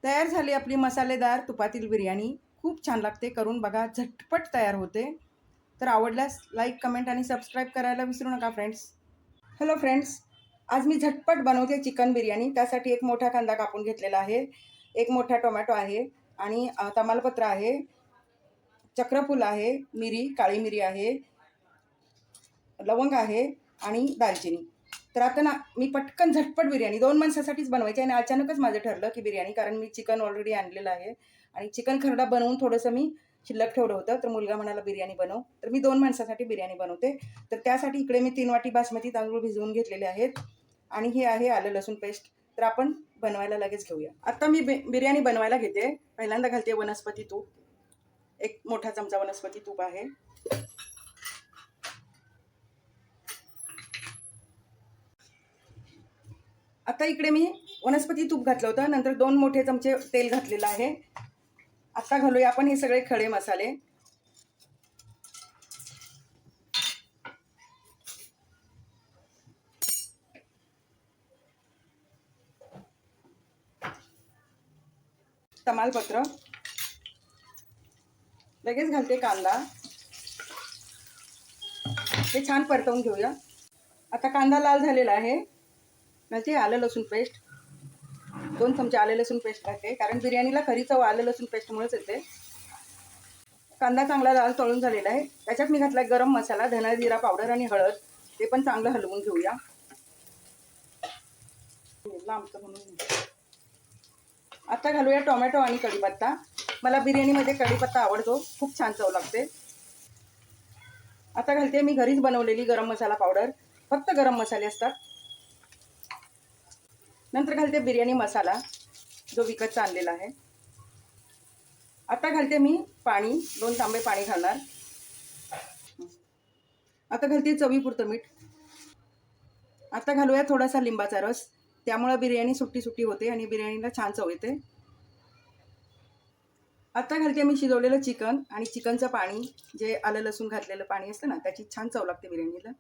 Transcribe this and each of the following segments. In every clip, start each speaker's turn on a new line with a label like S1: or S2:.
S1: तयार झाली आपली मसालेदार तुपातील बिर्याणी. खूप छान लागते, करून बघा, झटपट तयार होते. तर आवडल्यास लाईक, कमेंट आणि सबस्क्राईब करायला विसरू नका फ्रेंड्स. हॅलो फ्रेंड्स, आज मी झटपट बनवते चिकन बिर्याणी. त्यासाठी एक मोठा कांदा कापून घेतलेला आहे, एक मोठा टोमॅटो आहे आणि तमालपत्र आहे, चक्रफूल आहे, मिरी, काळी मिरी आहे, लवंग आहे आणि दालचिनी. तर आता ना मी पटकन झटपट बिर्याणी 2 माणसासाठीच बनवायची आणि अचानकच माझं ठरलं की बिर्याणी, कारण मी चिकन ऑलरेडी आणलेलं आहे आणि चिकन खरडा बनवून थोडंसं मी शिल्लक ठेवलं होतं. तर मुलगा म्हणाला बिर्याणी बनव, तर मी 2 माणसासाठी बिर्याणी बनवते. तर त्यासाठी इकडे मी 3 वाटी बासमती तांदूळ भिजवून घेतलेले आहेत आणि हे आहे आलं लसूण पेस्ट. तर आपण बनवायला लगेच घेऊया. आता मी बिर्याणी बनवायला घेते. पहिल्यांदा घालते वनस्पती तूप. एक मोठा चमचा वनस्पती तूप आहे. आता इकडे मी वनस्पती तूप घातलं होतं, नंतर 2 मोठे चमचे तेल घातलेलं आहे. आता घालूया आपण हे सगळे खडे मसाले. तमालपत्र, लगेच घालते कांदा. हे छान परतवून घेऊया. आता कांदा लाल झालेला आहे. घालते आलं लसूण पेस्ट. 2 चमचे आले लसूण पेस्ट घालते, कारण बिर्याणीला खरी चव आलं लसूण पेस्टमुळेच येते. कांदा चांगला लाल तळून झालेला आहे. त्याच्यात मी घातला गरम मसाला, धना जिरा पावडर आणि हळद. ते पण चांगलं हलवून घेऊया. आता घालूया टोमॅटो आणि कढीपत्ता. मला बिर्याणीमध्ये कढीपत्ता आवडतो, खूप छान चव लागते. आता घालते मी घरीच बनवलेली गरम मसाला पावडर. फक्त गरम मसाले असतात. नंतर घालते बिर्याणी मसाला, जो विकतचा आणलेला आहे. आता घालते मी पाणी, 2 तांबे पाणी घालणार. आता घालते चवीपुरतं मीठ. आता घालूया थोडासा लिंबाचा रस. त्यामुळे बिर्याणी सुट्टी सुट्टी होते आणि बिर्याणीला छान चव येते. आता घालते मी शिजवलेलं चिकन आणि चिकनचं पाणी, जे आलं लसूण घातलेलं पाणी असतं ना, त्याची छान चव लागते बिर्याणीला.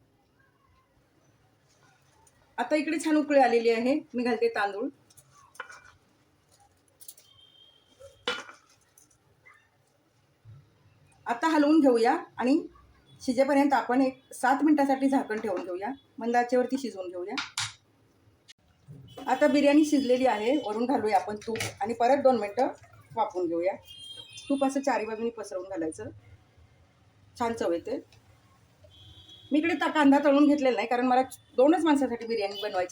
S1: आता इकडे छान उकळी आलेली आहे. मी घालते तांदूळ. आता हलवून घेऊया आणि शिजेपर्यंत आपण एक 7 मिनिटासाठी झाकण ठेवून घेऊया. मंद आचेवरती शिजवून घेऊया. आता बिर्याणी शिजलेली आहे. वरून घालूया आपण तूप आणि परत 2 मिनिटं वाफवून घेऊया. तूप असं चारी बाजूनी पसरवून घालायचं, छान चव येते. मी इकडे कांदा तळून घेतलेला नाही, कारण मला 2च माणसासाठी बिर्याणी बनवायची.